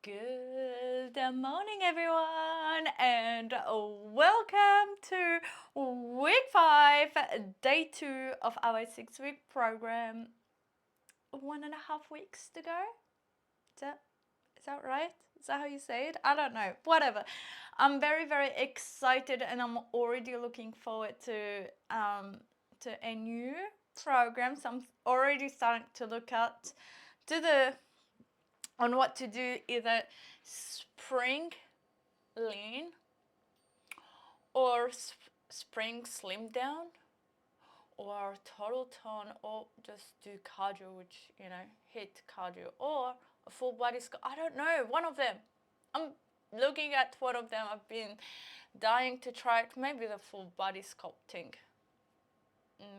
Good morning, everyone, and welcome to week 5, day 2 of our 6-week program. 1.5 weeks to go. Is that right? Is that how you say it? I don't know. Whatever. I'm very, very excited, and I'm already looking forward to a new program. So I'm already starting to look at on what to do, either spring lean or spring slim down or total tone, or just do cardio, which hit cardio, or a full body sculpt. I don't know, one of them. I'm looking at one of them. I've been dying to try it. Maybe the full body sculpting,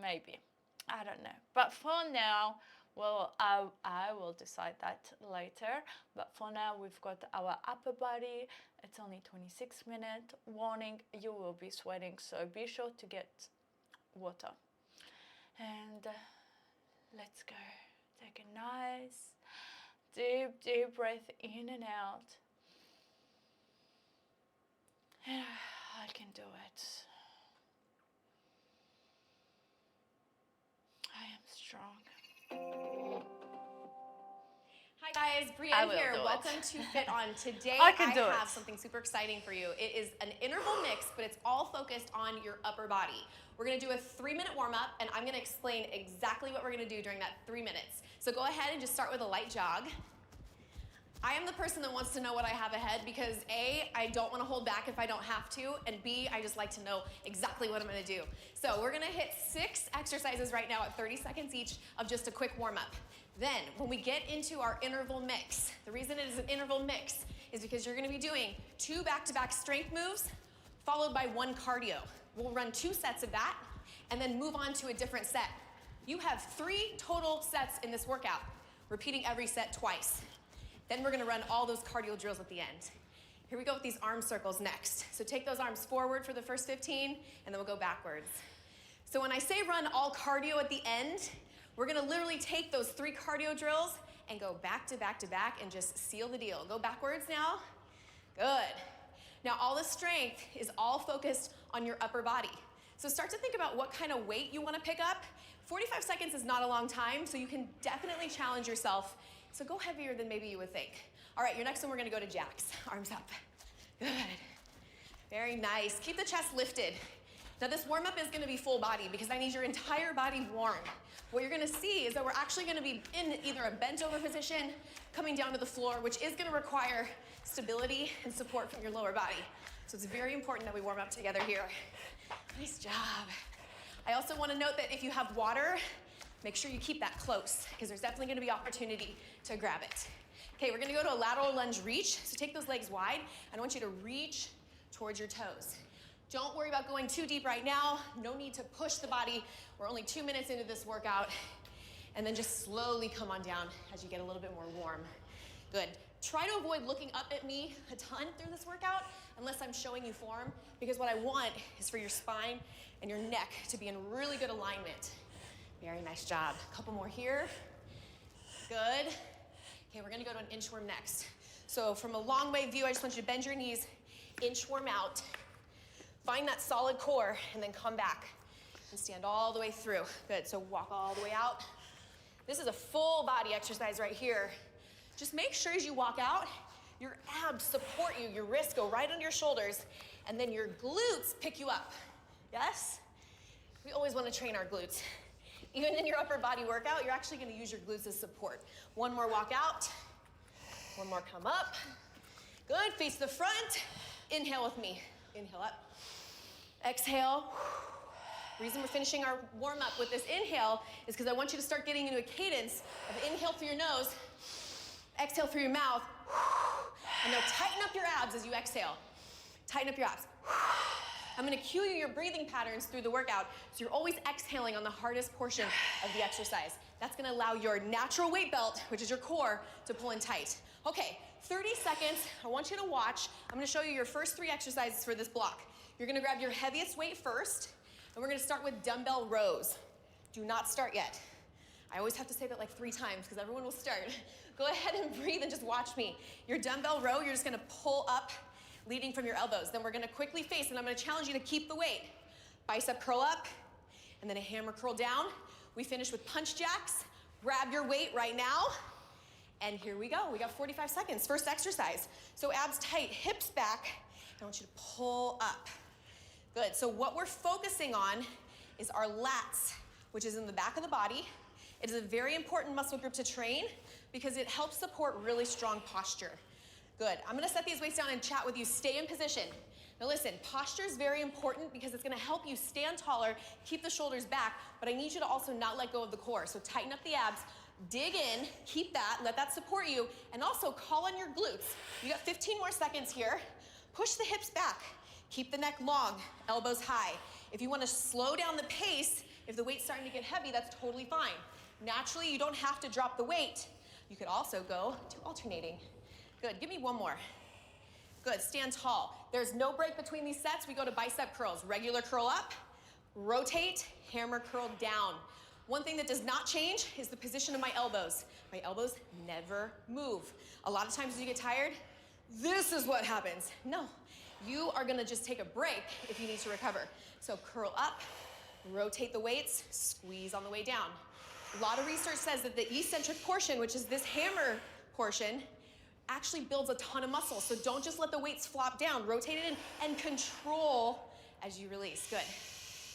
maybe, I don't know. But for now, well, I will decide that later. But for now, we've got our upper body. It's only 26 minutes. Warning, you will be sweating, so be sure to get water. And let's go. Take a nice, deep breath in and out. I can do it. I am strong. Hi guys, Brienne here. Welcome to Fit On. Today I have something super exciting for you. It is an interval mix, but it's all focused on your upper body. We're gonna do a 3-minute warm-up, and I'm gonna explain exactly what we're gonna do during that 3 minutes. So go ahead and just start with a light jog. I am the person that wants to know what I have ahead because A, I don't want to hold back if I don't have to, and B, I just like to know exactly what I'm going to do. So we're going to hit 6 exercises right now at 30 seconds each of just a quick warm-up. Then, when we get into our interval mix, the reason it is an interval mix is because you're going to be doing 2 back-to-back strength moves followed by 1 cardio. We'll run 2 sets of that and then move on to a different set. You have 3 total sets in this workout, repeating every set twice. Then we're gonna run all those cardio drills at the end. Here we go with these arm circles next. So take those arms forward for the first 15, and then we'll go backwards. So when I say run all cardio at the end, we're gonna literally take those 3 cardio drills and go back to back to back and just seal the deal. Go backwards now. Good. Now all the strength is all focused on your upper body. So start to think about what kind of weight you wanna pick up. 45 seconds is not a long time, so you can definitely challenge yourself. So go heavier than maybe you would think. All right, your next one, we're gonna go to jacks. Arms up. Good. Very nice. Keep the chest lifted. Now this warm-up is gonna be full body because I need your entire body warm. What you're gonna see is that we're actually gonna be in either a bent over position, coming down to the floor, which is gonna require stability and support from your lower body. So it's very important that we warm up together here. Nice job. I also wanna note that if you have water, make sure you keep that close because there's definitely gonna be opportunity to grab it. Okay, we're gonna go to a lateral lunge reach. So take those legs wide, and I want you to reach towards your toes. Don't worry about going too deep right now. No need to push the body. We're only 2 minutes into this workout. And then just slowly come on down as you get a little bit more warm. Good. Try to avoid looking up at me a ton through this workout unless I'm showing you form, because what I want is for your spine and your neck to be in really good alignment. Very nice job. A couple more here. Good. Okay, we're gonna go to an inchworm next. So from a long way view, I just want you to bend your knees, inchworm out, find that solid core, and then come back and stand all the way through. Good, so walk all the way out. This is a full body exercise right here. Just make sure as you walk out, your abs support you, your wrists go right under your shoulders, and then your glutes pick you up. Yes? We always wanna train our glutes. Even in your upper body workout, you're actually gonna use your glutes as support. One more walk out. One more come up. Good, face the front. Inhale with me. Inhale up. Exhale. Reason we're finishing our warm up with this inhale is because I want you to start getting into a cadence of inhale through your nose, exhale through your mouth, and now tighten up your abs as you exhale. Tighten up your abs. I'm gonna cue you your breathing patterns through the workout, so you're always exhaling on the hardest portion of the exercise. That's gonna allow your natural weight belt, which is your core, to pull in tight. Okay, 30 seconds, I want you to watch. I'm gonna show you your first 3 exercises for this block. You're gonna grab your heaviest weight first, and we're gonna start with dumbbell rows. Do not start yet. I always have to say that like 3 times because everyone will start. Go ahead and breathe and just watch me. Your dumbbell row, you're just gonna pull up, leading from your elbows. Then we're gonna quickly face, and I'm gonna challenge you to keep the weight. Bicep curl up, and then a hammer curl down. We finish with punch jacks. Grab your weight right now, and here we go. We got 45 seconds, first exercise. So abs tight, hips back. I want you to pull up. Good, so what we're focusing on is our lats, which is in the back of the body. It is a very important muscle group to train because it helps support really strong posture. Good, I'm gonna set these weights down and chat with you. Stay in position. Now listen, posture is very important because it's gonna help you stand taller, keep the shoulders back, but I need you to also not let go of the core. So tighten up the abs, dig in, keep that, let that support you, and also call on your glutes. You got 15 more seconds here. Push the hips back. Keep the neck long, elbows high. If you wanna slow down the pace, if the weight's starting to get heavy, that's totally fine. Naturally, you don't have to drop the weight. You could also go to alternating. Good, give me one more. Good, stand tall. There's no break between these sets. We go to bicep curls. Regular curl up, rotate, hammer curl down. One thing that does not change is the position of my elbows. My elbows never move. A lot of times when you get tired, this is what happens. No, you are gonna just take a break if you need to recover. So curl up, rotate the weights, squeeze on the way down. A lot of research says that the eccentric portion, which is this hammer portion, actually builds a ton of muscle. So don't just let the weights flop down. Rotate it in and control as you release. Good.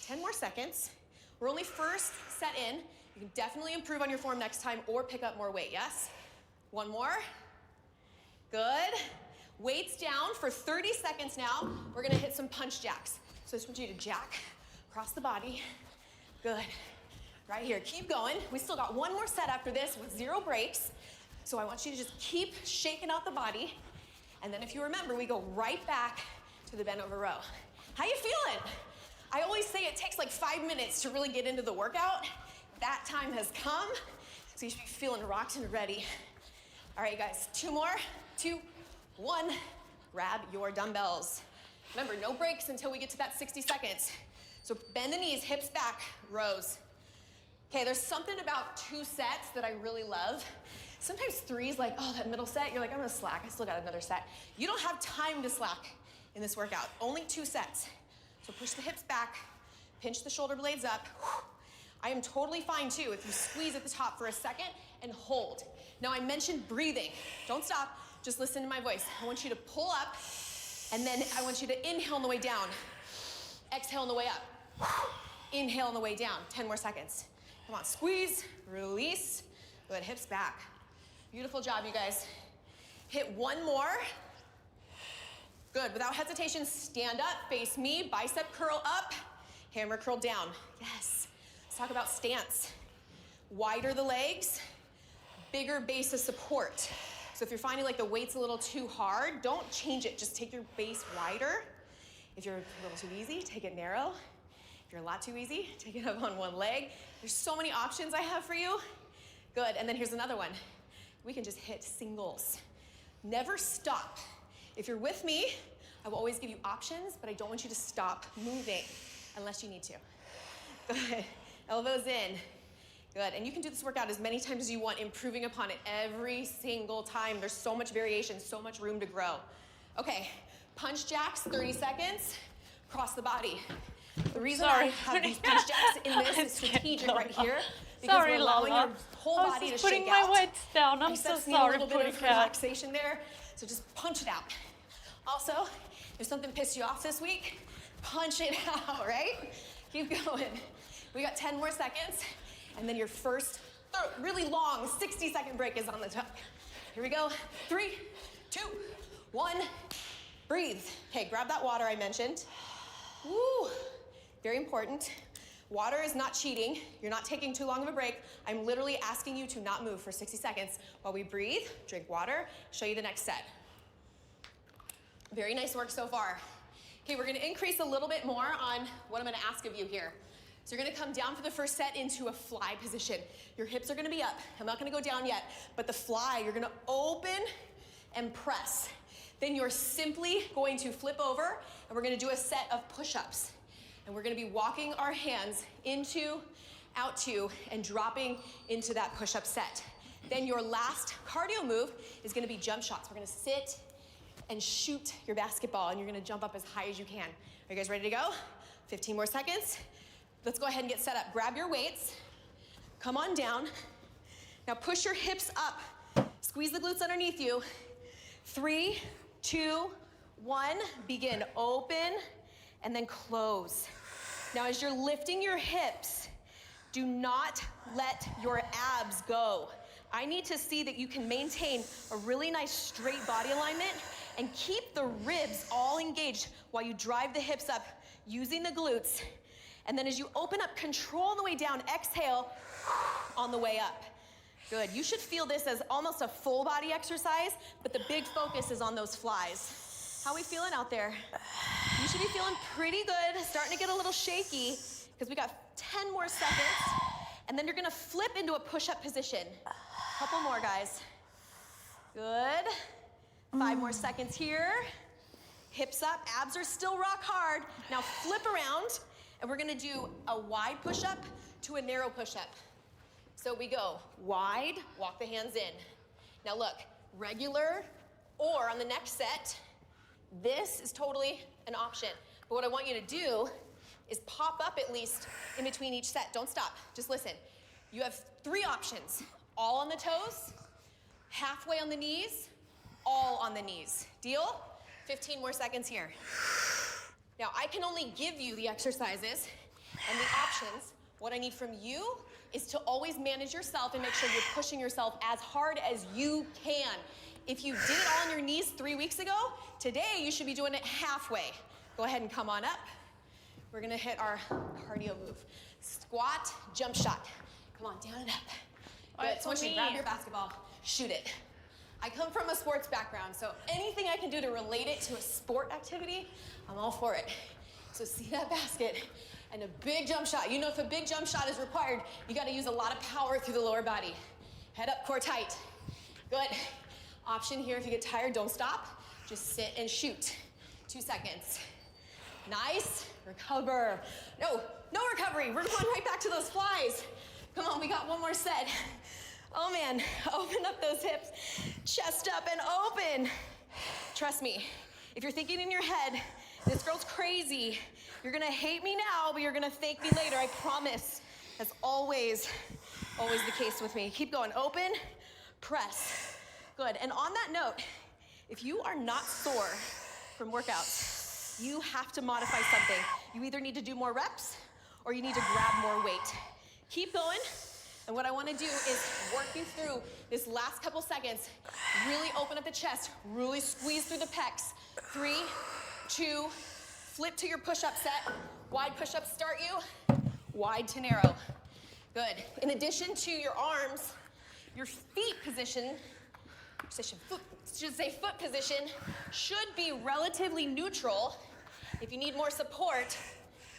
10 more seconds. We're only first set in. You can definitely improve on your form next time or pick up more weight, yes? One more. Good. Weights down for 30 seconds now. We're gonna hit some punch jacks. So I just want you to jack across the body. Good. Right here, keep going. We still got one more set after this with 0 breaks. So I want you to just keep shaking out the body. And then if you remember, we go right back to the bent over row. How you feeling? I always say it takes like 5 minutes to really get into the workout. That time has come. So you should be feeling rocked and ready. All right, guys, 2 more, 2, 1. Grab your dumbbells. Remember, no breaks until we get to that 60 seconds. So bend the knees, hips back, rows. Okay, there's something about 2 sets that I really love. Sometimes 3 is like, oh, that middle set, you're like, I'm gonna slack, I still got another set. You don't have time to slack in this workout, only 2 sets. So push the hips back, pinch the shoulder blades up. I am totally fine too if you squeeze at the top for a second and hold. Now I mentioned breathing. Don't stop, just listen to my voice. I want you to pull up and then I want you to inhale on the way down. Exhale on the way up. Inhale on the way down, 10 more seconds. Come on, squeeze, release. Good, hips back. Beautiful job, you guys. Hit 1 more. Good, without hesitation, stand up, face me, bicep curl up, hammer curl down. Yes, let's talk about stance. Wider the legs, bigger base of support. So if you're finding like the weight's a little too hard, don't change it, just take your base wider. If you're a little too easy, take it narrow. If you're a lot too easy, take it up on one leg. There's so many options I have for you. Good, and then here's another one. We can just hit singles. Never stop. If you're with me, I will always give you options, but I don't want you to stop moving unless you need to. Good, elbows in. Good, and you can do this workout as many times as you want, improving upon it every single time. There's so much variation, so much room to grow. Okay, punch jacks, 30 seconds, cross the body. The reason I have these punch jacks in this is strategic right here, because we're allowing your whole body to shake out. Putting my weights down. I'm so sorry. A little bit of relaxation there, so just punch it out. Also, if something pissed you off this week, punch it out, right? Keep going. We got 10 more seconds, and then your first really long 60-second break is on the top. Here we go. 3, 2, 1. Breathe. Okay, grab that water I mentioned. Woo. Very important. Water is not cheating. You're not taking too long of a break. I'm literally asking you to not move for 60 seconds while we breathe, drink water, show you the next set. Very nice work so far. Okay, we're gonna increase a little bit more on what I'm gonna ask of you here. So you're gonna come down for the first set into a fly position. Your hips are gonna be up. I'm not gonna go down yet, but the fly, you're gonna open and press. Then you're simply going to flip over and we're gonna do a set of push-ups. And we're gonna be walking our hands into, out to, and dropping into that push-up set. Then your last cardio move is gonna be jump shots. We're gonna sit and shoot your basketball, and you're gonna jump up as high as you can. Are you guys ready to go? 15 more seconds. Let's go ahead and get set up. Grab your weights, come on down. Now push your hips up. Squeeze the glutes underneath you. 3, 2, 1, begin. Open and then close. Now as you're lifting your hips, do not let your abs go. I need to see that you can maintain a really nice straight body alignment and keep the ribs all engaged while you drive the hips up using the glutes. And then as you open up, control the way down, exhale on the way up. Good, you should feel this as almost a full body exercise, but the big focus is on those flies. How are we feeling out there? You should be feeling pretty good, starting to get a little shaky, because we got 10 more seconds, and then you're gonna flip into a push-up position. Couple more, guys. Good. 5 more seconds here. Hips up, abs are still rock hard. Now flip around, and we're gonna do a wide push-up to a narrow push-up. So we go wide, walk the hands in. Now look, regular, or on the next set, this is totally an option. But what I want you to do is pop up at least in between each set. Don't stop, just listen. You have 3 options. All on the toes, halfway on the knees, all on the knees. Deal? 15 more seconds here. Now, I can only give you the exercises and the options. What I need from you is to always manage yourself and make sure you're pushing yourself as hard as you can. If you did it all on your knees 3 weeks ago, today you should be doing it halfway. Go ahead and come on up. We're gonna hit our cardio move. Squat, jump shot. Come on, down and up. Good, so once you grab your basketball, shoot it. I come from a sports background, so anything I can do to relate it to a sport activity, I'm all for it. So see that basket and a big jump shot. You know, if a big jump shot is required, you gotta use a lot of power through the lower body. Head up, core tight. Good. Option here, if you get tired, don't stop. Just sit and shoot. 2 seconds. Nice, recover. No recovery. We're going right back to those flies. Come on, we got 1 more set. Oh man, open up those hips, chest up and open. Trust me, if you're thinking in your head, this girl's crazy, you're gonna hate me now, but you're gonna thank me later, I promise. That's always the case with me. Keep going, open, press. Good, and on that note, if you are not sore from workouts, you have to modify something. You either need to do more reps or you need to grab more weight. Keep going, and what I wanna do is work you through this last couple seconds. Really open up the chest, really squeeze through the pecs. 3, 2, flip to your push-up set. Wide push-ups start you, wide to narrow. Good. In addition to your arms, your feet position, foot position should be relatively neutral. If you need more support,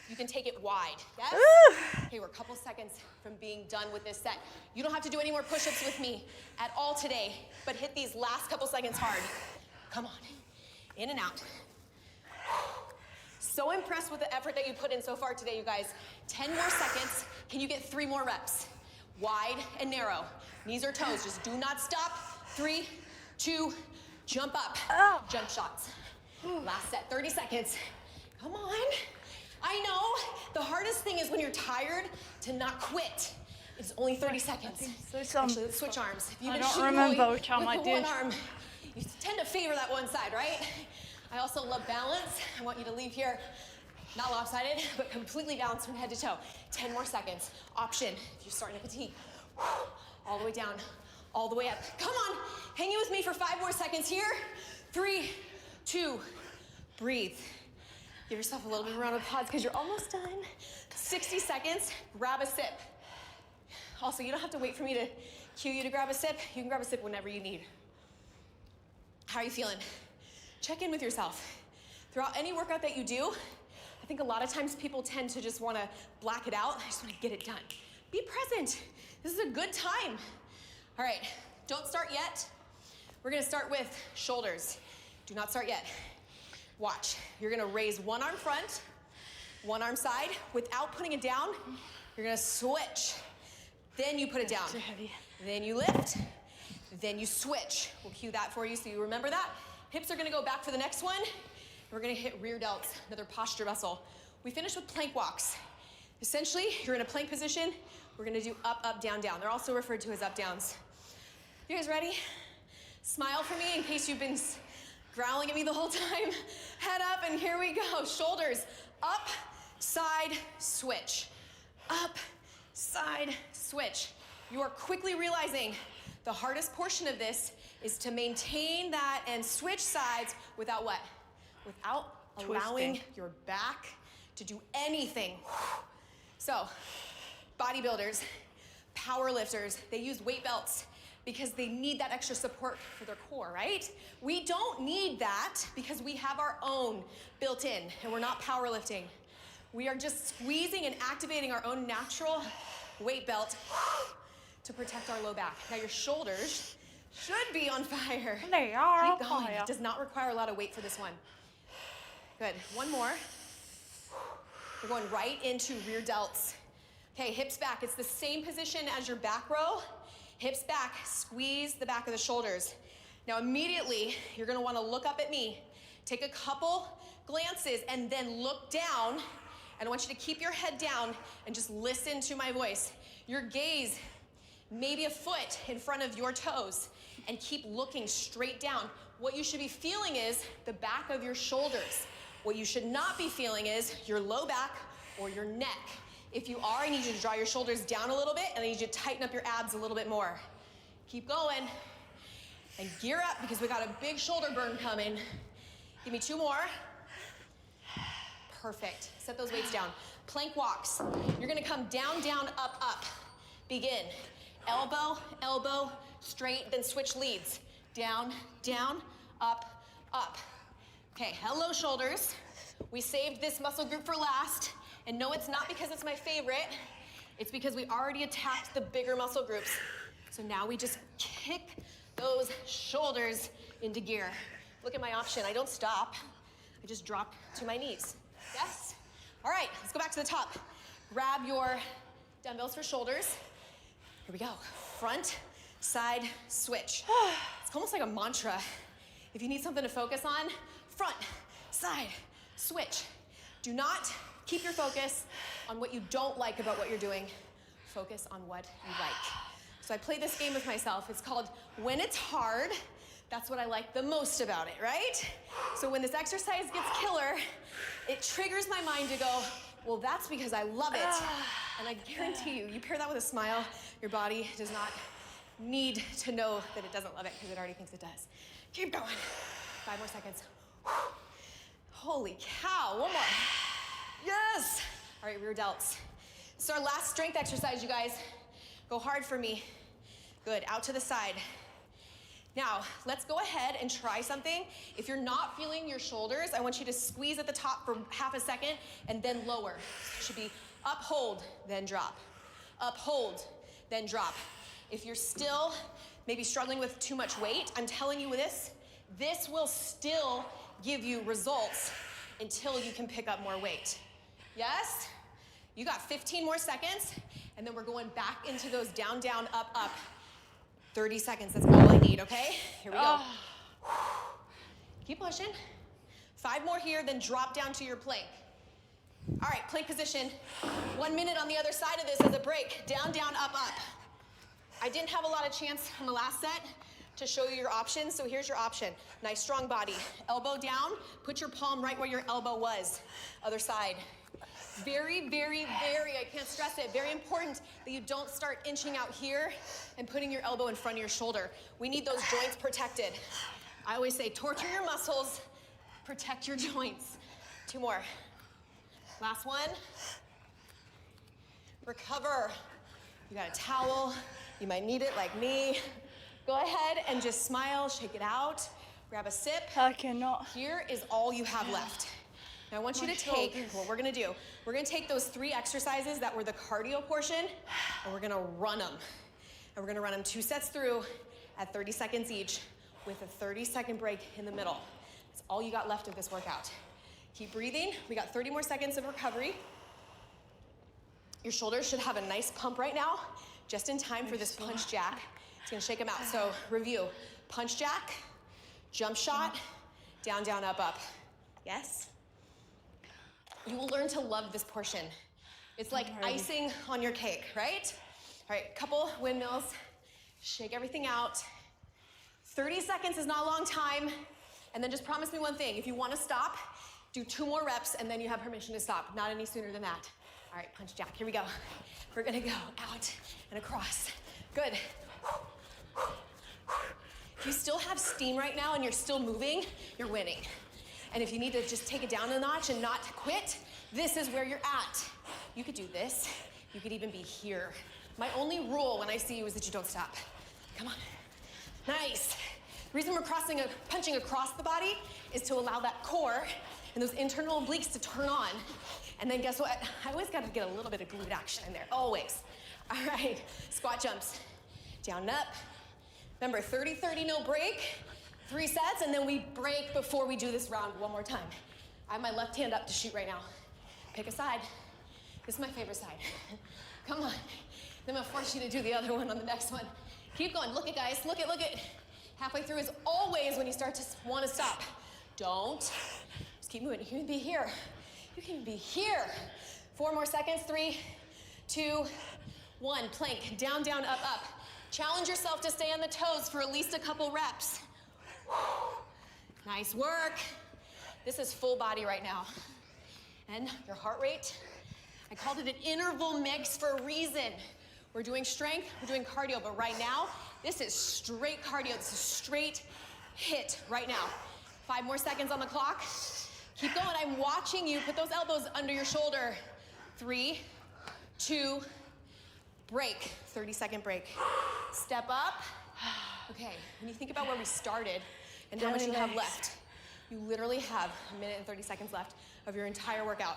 you can take it wide, yes? Okay, we're a couple seconds from being done with this set. You don't have to do any more push-ups with me at all today, but hit these last couple seconds hard. Come on, in and out. So impressed with the effort that you put in so far today, you guys. 10 more seconds. Can you get 3 more reps? Wide and narrow. Knees or toes, just do not stop. 3, 2, jump up. Jump shots. Last set, 30 seconds. Come on. I know, the hardest thing is when you're tired to not quit. It's only 30 seconds. Actually, let's switch arms. If you've been shooting with one arm, you tend to favor that one side, right? I also love balance. I want you to leave here not lopsided, but completely balanced from head to toe. 10 more seconds. Option, if you're starting to fatigue. All the way down, all the way up. Come on, hang in with me for 5 more seconds here. 3, 2, breathe. Give yourself a little bit of a round of applause because you're almost done. 60 seconds, grab a sip. Also, you don't have to wait for me to cue you to grab a sip. You can grab a sip whenever you need. How are you feeling? Check in with yourself. Throughout any workout that you do, I think a lot of times people tend to just want to black it out. I just want to get it done. Be present. This is a good time. All right, don't start yet. We're going to start with shoulders. Do not start yet. Watch, you're gonna raise one arm front, one arm side. Without putting it down, you're gonna switch. Then you put it down. Too heavy. Then you lift, then you switch. We'll cue that for you so you remember that. Hips are gonna go back for the next one. We're gonna hit rear delts, another posture muscle. We finish with plank walks. Essentially, you're in a plank position. We're gonna do up, up, down, down. They're also referred to as up downs. You guys ready? Smile for me in case you've been growling at me the whole time. Head up, and here we go. Shoulders up, side, switch. Up, side, switch. You are quickly realizing the hardest portion of this is to maintain that and switch sides without what? Without allowing your back to do anything. So, bodybuilders, power lifters, they use weight belts because they need that extra support for their core, right? We don't need that because we have our own built in and we're not powerlifting. We are just squeezing and activating our own natural weight belt to protect our low back. Now your shoulders should be on fire. They are on Keep going. fire. It does not require a lot of weight for this one. Good, one more. We're going right into rear delts. Okay, hips back. It's the same position as your back row. Hips back, squeeze the back of the shoulders. Now immediately, you're gonna wanna look up at me, take a couple glances, and then look down. And I want you to keep your head down and just listen to my voice. Your gaze, maybe a foot in front of your toes, and keep looking straight down. What you should be feeling is the back of your shoulders. What you should not be feeling is your low back or your neck. If you are, I need you to draw your shoulders down a little bit, and I need you to tighten up your abs a little bit more. Keep going. And gear up because we got a big shoulder burn coming. Give me 2 more. Perfect. Set those weights down. Plank walks. You're gonna come down, down, up, up. Begin. Elbow, elbow, straight, then switch leads. Down, down, up, up. Okay, hello shoulders. We saved this muscle group for last. And no, it's not because it's my favorite. It's because we already attacked the bigger muscle groups. So now we just kick those shoulders into gear. Look at my option. I don't stop. I just drop to my knees. Yes? All right, let's go back to the top. Grab your dumbbells for shoulders. Here we go. Front, side, switch. It's almost like a mantra. If you need something to focus on, front, side, switch. Do not keep your focus on what you don't like about what you're doing. Focus on what you like. So I play this game with myself. It's called When It's Hard, that's what I like the most about it, right? So when this exercise gets killer, it triggers my mind to go, well, that's because I love it. And I guarantee you, you pair that with a smile, your body does not need to know that it doesn't love it because it already thinks it does. Keep going. 5 more seconds. Holy cow, one more. Yes! All right, rear delts. This is our last strength exercise, you guys. Go hard for me. Good, out to the side. Now, let's go ahead and try something. If you're not feeling your shoulders, I want you to squeeze at the top for half a second and then lower. It should be up, hold, then drop. Up, hold, then drop. If you're still maybe struggling with too much weight, I'm telling you this will still give you results until you can pick up more weight. Yes? You got 15 more seconds, and then we're going back into those down, down, up, up. 30 seconds, that's all I need, okay? Here we go. Keep pushing. 5 more here, then drop down to your plank. All right, plank position. 1 minute on the other side of this as a break. Down, down, up, up. I didn't have a lot of chance on the last set to show you your options, so here's your option. Nice strong body. Elbow down, put your palm right where your elbow was. Other side. Very, very, very, I can't stress it, very important that you don't start inching out here and putting your elbow in front of your shoulder. We need those joints protected. I always say, torture your muscles, protect your joints. 2 more. Last one. Recover. You got a towel, you might need it like me. Go ahead and just smile, shake it out, grab a sip. I cannot. Here is all you have left. Now I want you to take, what we're gonna do, we're gonna take those 3 exercises that were the cardio portion, and we're gonna run them. And we're gonna run them 2 sets through at 30 seconds each with a 30-second break in the middle. That's all you got left of this workout. Keep breathing. We got 30 more seconds of recovery. Your shoulders should have a nice pump right now, just in time for this punch jack. It's gonna shake them out. So review, punch jack, jump shot, down, down, up, up. Yes? You will learn to love this portion. It's like icing on your cake, right? All right, couple windmills, shake everything out. 30 seconds is not a long time. And then just promise me one thing. If you want to stop, do 2 more reps and then you have permission to stop. Not any sooner than that. All right, punch jack, here we go. We're gonna go out and across. Good. If you still have steam right now and you're still moving, you're winning. And if you need to just take it down a notch and not quit, this is where you're at. You could do this. You could even be here. My only rule when I see you is that you don't stop. Come on. Nice. The reason we're punching across the body is to allow that core and those internal obliques to turn on. And then guess what? I always gotta get a little bit of glute action in there, always. All right, squat jumps. Down and up. Remember, 30-30, no break. 3 sets, and then we break before we do this round one more time. I have my left hand up to shoot right now. Pick a side. This is my favorite side. Come on. Then I'm gonna force you to do the other one on the next one. Keep going, look it guys, look it. Halfway through is always when you start to wanna stop. Don't, just keep moving. You can be here. You can be here. 4 more seconds, 3, 2, 1. Plank, down, down, up, up. Challenge yourself to stay on the toes for at least a couple reps. Nice work. This is full body right now. And your heart rate, I called it an interval mix for a reason. We're doing strength, we're doing cardio, but right now, this is straight cardio. This is straight hit right now. 5 more seconds on the clock. Keep going, I'm watching you. Put those elbows under your shoulder. 3, 2, break. 30-second break. Step up. Okay, when you think about where we started and how much you have left, you literally have 1 minute and 30 seconds left of your entire workout.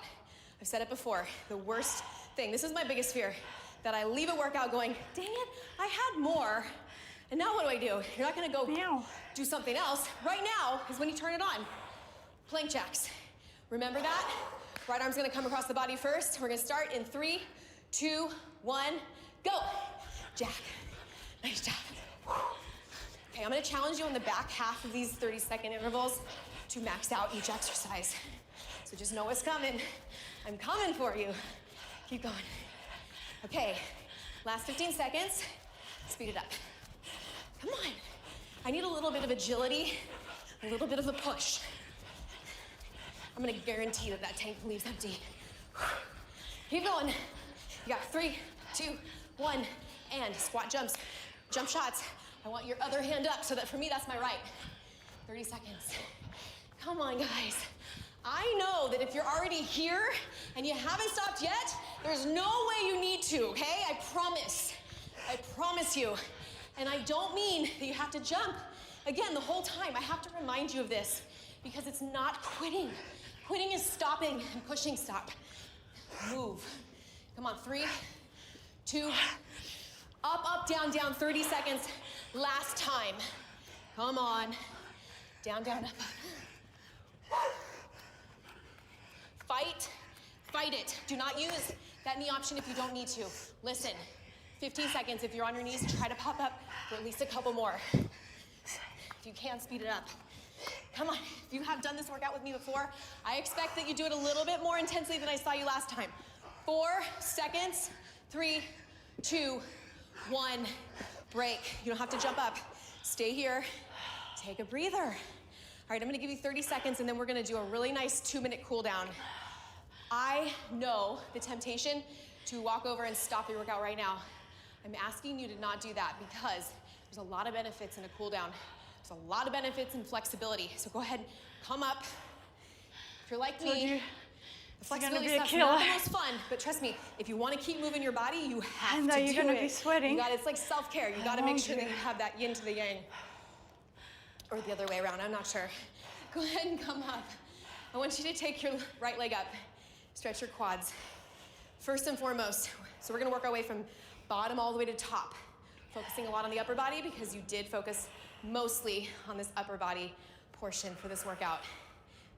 I've said it before, the worst thing, this is my biggest fear, that I leave a workout going, dang it, I had more, and now what do I do? You're not gonna go do something else. Right now is when you turn it on. Plank jacks. Remember that? Right arm's gonna come across the body first. We're gonna start in 3, 2, 1, go. Jack, nice job. Okay, I'm gonna challenge you on the back half of these 30-second intervals to max out each exercise. So just know what's coming. I'm coming for you. Keep going. Okay, last 15 seconds. Speed it up. Come on. I need a little bit of agility, a little bit of a push. I'm gonna guarantee that that tank leaves empty. Keep going. You got 3, 2, 1, and squat jumps, jump shots. I want your other hand up so that for me, that's my right. 30 seconds. Come on, guys. I know that if you're already here and you haven't stopped yet, there's no way you need to, okay? I promise. I promise you. And I don't mean that you have to jump. Again, the whole time, I have to remind you of this because it's not quitting. Quitting is stopping and pushing stop. Move. Come on, 3, 2, up, down, down, 30 seconds. Last time. Come on. Down, down, up. Fight it. Do not use that knee option if you don't need to. Listen, 15 seconds. If you're on your knees, try to pop up for at least a couple more. If you can, speed it up. Come on, if you have done this workout with me before, I expect that you do it a little bit more intensely than I saw you last time. 4 seconds, 3, 2, 1, break. You don't have to jump up. Stay here, take a breather. All right, I'm gonna give you 30 seconds and then we're gonna do a really nice 2-minute cool down. I know the temptation to walk over and stop your workout right now. I'm asking you to not do that because there's a lot of benefits in a cool down. There's a lot of benefits in flexibility. So go ahead, come up. If you're like me, the flexibility stuff's not the most fun, but trust me, if you want to keep moving your body, you have to do it. You're gonna be sweating. It's like self-care. You gotta make sure that you have that yin to the yang. Or the other way around, I'm not sure. Go ahead and come up. I want you to take your right leg up. Stretch your quads. First and foremost, so we're gonna work our way from bottom all the way to top. Focusing a lot on the upper body because you did focus mostly on this upper body portion for this workout.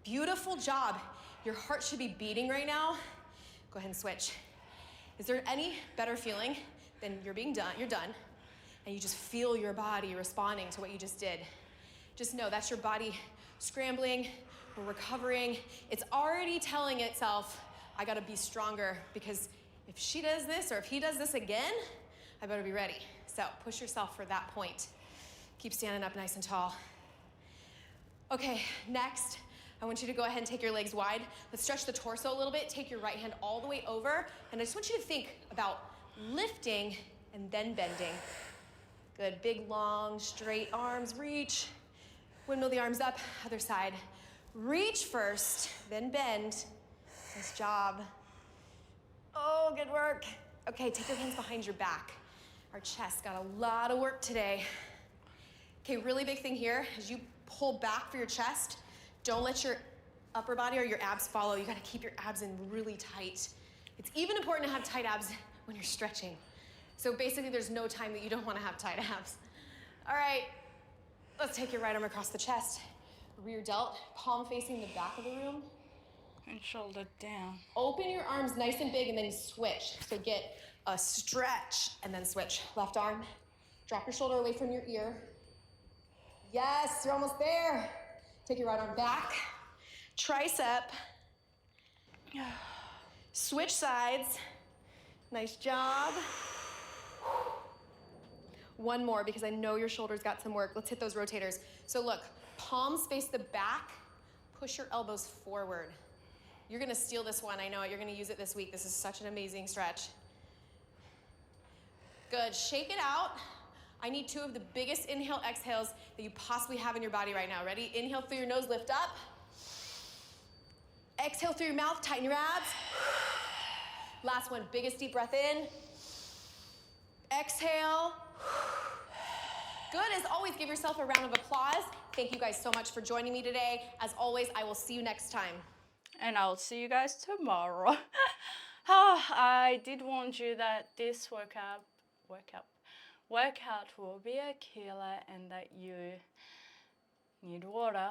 Beautiful job. Your heart should be beating right now. Go ahead and switch. Is there any better feeling than you're done, and you just feel your body responding to what you just did. Just know that's your body scrambling or recovering. It's already telling itself, I gotta be stronger, because if she does this or if he does this again, I better be ready. So push yourself for that point. Keep standing up nice and tall. Okay, next, I want you to go ahead and take your legs wide. Let's stretch the torso a little bit. Take your right hand all the way over, and I just want you to think about lifting and then bending. Good, big, long, straight arms, reach. Windmill the arms up, other side. Reach first, then bend. Nice job. Oh, good work. Okay, take your hands behind your back. Our chest got a lot of work today. Okay, really big thing here, as you pull back for your chest, don't let your upper body or your abs follow. You gotta keep your abs in really tight. It's even important to have tight abs when you're stretching. So basically there's no time that you don't wanna have tight abs. All right, let's take your right arm across the chest. Rear delt, palm facing the back of the room. And shoulder down. Open your arms nice and big and then switch. So get a stretch and then switch. Left arm, drop your shoulder away from your ear. Yes, you're almost there. Take your right arm back, tricep. Switch sides. Nice job. One more, because I know your shoulders got some work. Let's hit those rotators. So look, palms face the back, push your elbows forward. You're gonna steal this one, I know it. You're gonna use it this week. This is such an amazing stretch. Good, shake it out. I need 2 of the biggest inhale, exhales that you possibly have in your body right now. Ready? Inhale through your nose, lift up. Exhale through your mouth, tighten your abs. Last one, biggest deep breath in. Exhale. Good, as always, give yourself a round of applause. Thank you guys so much for joining me today. As always, I will see you next time. And I'll see you guys tomorrow. Oh, I did warn you that this workout will be a killer and that you need water,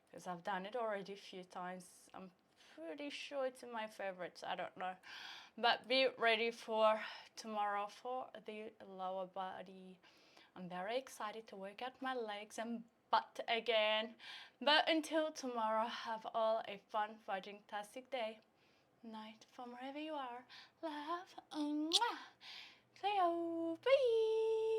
because I've done it already a few times. I'm pretty sure it's in my favorites, I don't know. But be ready for tomorrow for the lower body. I'm very excited to work out my legs and butt again. But until tomorrow, have all a fun, fantastic day. Night from wherever you are. Love. Cleo. Bye.